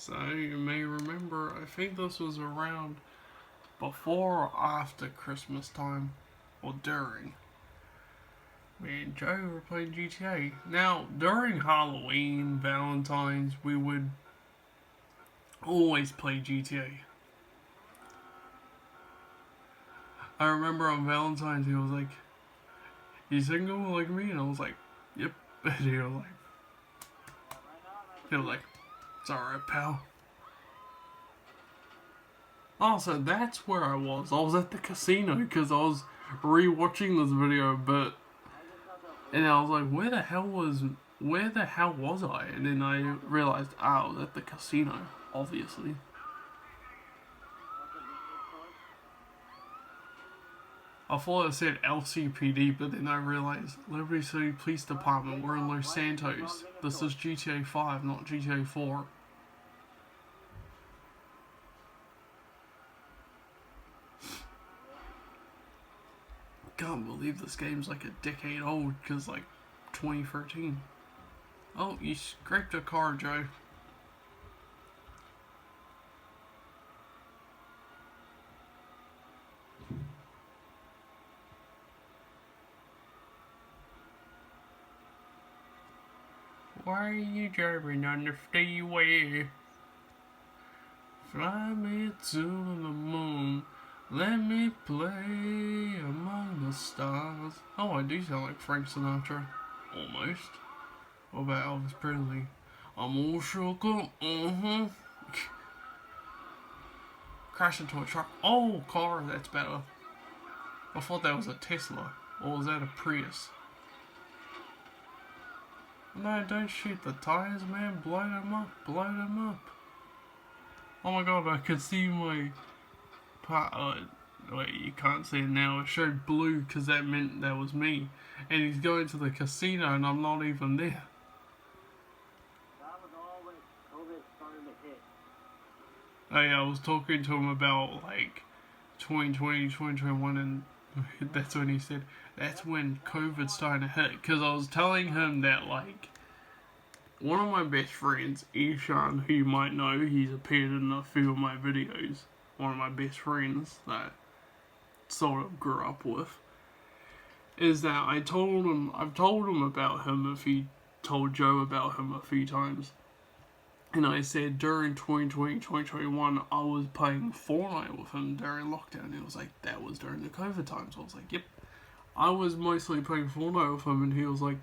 So you may remember, I think this was around before or after Christmas time, or during. Me and Joe were playing GTA. Now, during Halloween, Valentine's, we would always play GTA. I remember on Valentine's, he was like, "You single like me?" And I was like, "Yep." And he was like, "It's alright, pal." Also, that's where I was. I was at the casino because I was rewatching this video, but and I was like, where the hell was I? And then I realized, I was at the casino, obviously. I thought it said LCPD, but then I realized Liberty City Police Department. We're in Los Santos. This is GTA 5, not GTA 4. Can't believe this game's like a decade old, because like 2013. Oh, you scraped a car, Joe. Why are you driving on the freeway? Fly me to the moon. Let me play among the stars. Oh, I do sound like Frank Sinatra. Almost. What about Elvis Presley? I'm all shook up. Crash into a truck. Oh, car, that's better. I thought that was a Tesla. Or was that a Prius? No, don't shoot the tires, man. Blow them up. Blow them up. Oh my god, I could see my part. Wait, you can't see it now. It showed blue because that meant that was me. And he's going to the casino and I'm not even there. That was all when COVID started to hit. Oh yeah, I was talking to him about like 2020, 2021, and that's when he said that's when COVID started to hit. Because I was telling him that like one of my best friends, Ishan, who you might know, he's appeared in a few of my videos. One of my best friends that sort of grew up with. Is that I've told him about him if he told Joe about him a few times. And I said during 2020, 2021, I was playing Fortnite with him during lockdown. He was like, that was during the COVID times. I was like, yep. I was mostly playing Fortnite with him, and he was like,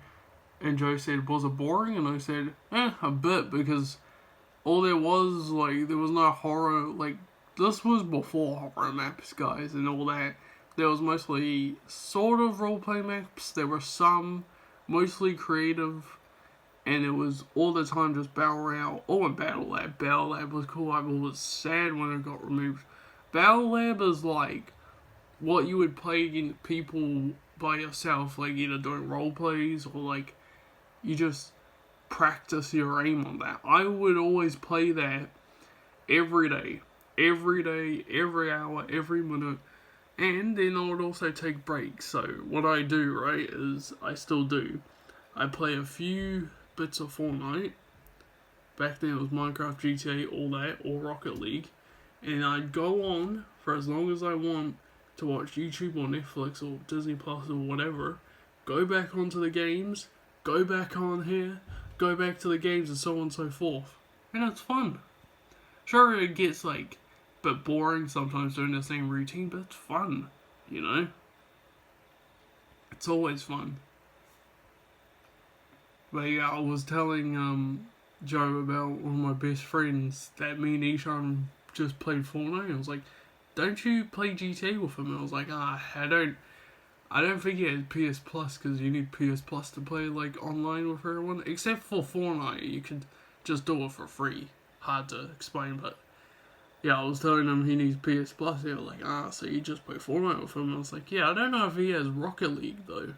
and Joe said, was it boring? And I said, a bit, because all there was, like, there was no horror, like, this was before horror maps, guys, and all that. There was mostly sort of roleplay maps. There were some mostly creative, and it was all the time just Battle Royale. Oh, and Battle Lab. Battle Lab was cool. I was sad when it got removed. Battle Lab is like what you would play against people by yourself, like either doing role plays or like you just practice your aim on that. I would always play that every day, every hour, every minute. And then I would also take breaks. So what I do, right, is I still do. I play a few bits of Fortnite. Back then it was Minecraft, GTA, all that, or Rocket League. And I'd go on for as long as I want to watch YouTube or Netflix or Disney Plus or whatever. Go back onto the games, go back on here, go back to the games and so on and so forth. And it's fun. Sure, it gets like a bit boring sometimes doing the same routine, but it's fun, you know? It's always fun. But yeah, I was telling Joe about one of my best friends that me and Ishan just played Fortnite. I was like, don't you play GTA with him? And I was like, I don't think he has PS Plus because you need PS Plus to play like online with everyone. Except for Fortnite, you could just do it for free. Hard to explain, but yeah, I was telling him he needs PS Plus. They were like, so you just play Fortnite with him? And I was like, yeah, I don't know if he has Rocket League though.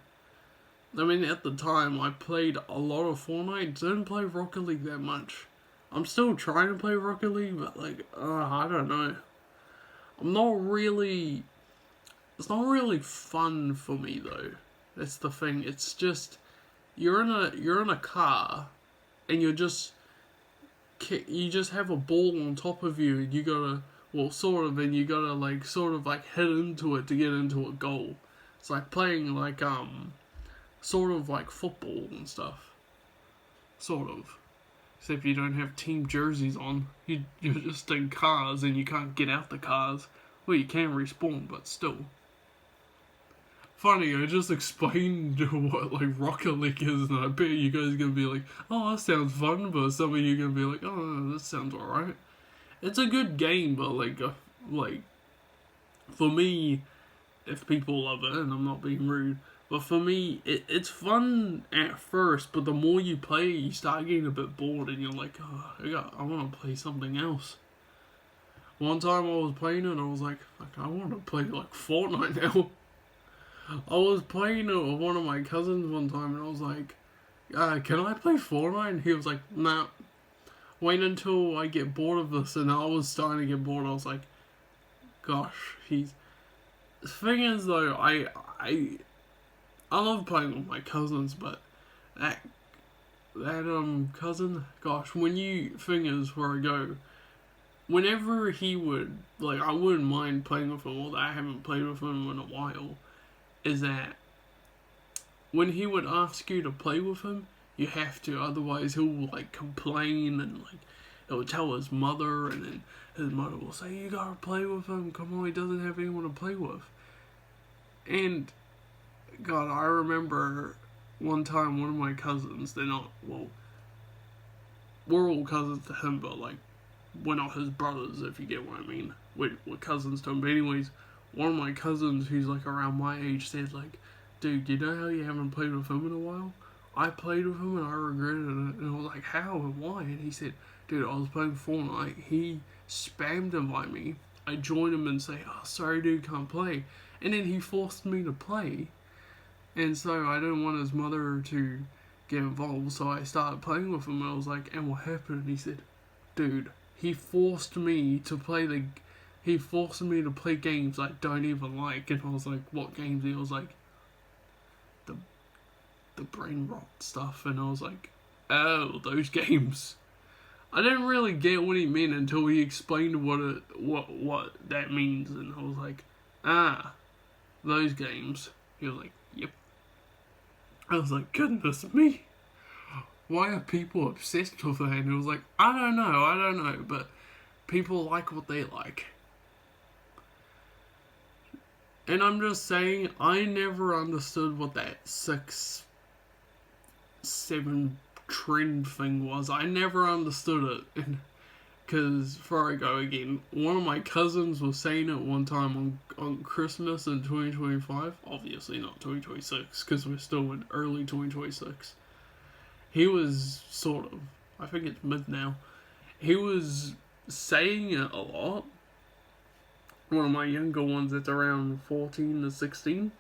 I mean, at the time, I played a lot of Fortnite. Didn't play Rocket League that much. I'm still trying to play Rocket League, but like, I don't know. I'm not really. It's not really fun for me though. That's the thing. It's just you're in a car, and you're just you just have a ball on top of you, and you gotta, well, sort of, and you gotta like sort of like hit into it to get into a goal. It's like playing like sort of like football and stuff. Sort of. Except you don't have team jerseys on. You're just in cars and you can't get out the cars. Well, you can respawn, but still. Funny, I just explained what like Rocket League is, and I bet you guys are gonna be like, oh, that sounds fun, but some of you are gonna be like, oh, that sounds alright. It's a good game, but like, for me, if people love it, and I'm not being rude, but for me, it's fun at first, but the more you play, you start getting a bit bored, and you're like, oh, I want to play something else. One time I was playing it, and I was like, fuck, I want to play like Fortnite now. I was playing it with one of my cousins one time, and I was like, can I play Fortnite? And he was like, nah, wait until I get bored of this, and I was starting to get bored. I was like, gosh, the thing is though, I love playing with my cousins, but that cousin, gosh, where I go, whenever he would, like, I wouldn't mind playing with him, although I haven't played with him in a while, is that when he would ask you to play with him, you have to, otherwise he'll, like, complain, and, like, he'll tell his mother, and then his mother will say, you gotta play with him, come on, he doesn't have anyone to play with. And God, I remember one time one of my cousins, they're not, well, we're all cousins to him, but like, we're not his brothers, if you get what I mean. We're cousins to him. But anyways, one of my cousins who's like around my age said like, dude, you know how you haven't played with him in a while? I played with him and I regretted it. And I was like, how and why? And he said, dude, I was playing Fortnite. He spammed invite me. I joined him and say, oh, sorry dude, can't play. And then he forced me to play. And so I didn't want his mother to get involved, so I started playing with him, and I was like, and what happened? And he said, dude, he forced me to play games I don't even like. And I was like, what games? And he was like, the brain rot stuff. And I was like, oh, those games. I didn't really get what he meant until he explained what that means, and I was like, those games. He was like, yep. I was like, goodness me, why are people obsessed with that? And it was like, I don't know, but people like what they like. And I'm just saying, I never understood what that 6-7 trend thing was. I never understood it. Because, before I go again, one of my cousins was saying it one time on Christmas in 2025. Obviously not 2026, because we're still in early 2026. He was sort of, I think it's mid now, he was saying it a lot. One of my younger ones that's around 14 to 16.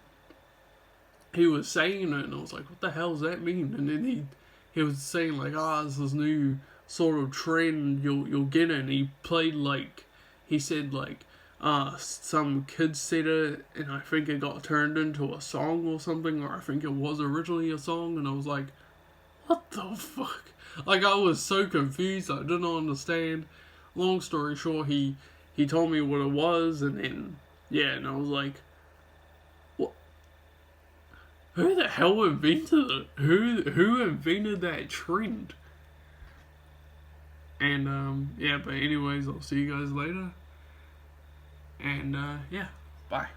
He was saying it, and I was like, what the hell does that mean? And then he was saying like, it's this new sort of trend, you'll get it. And he played like, he said like, some kids said it, and I think it got turned into a song or something, or I think it was originally a song, and I was like, what the fuck? Like, I was so confused, I didn't understand. Long story short, he told me what it was, and then, yeah, and I was like, what? Who the hell invented it? Who invented that trend? And, yeah, but anyways, I'll see you guys later. And, yeah, bye.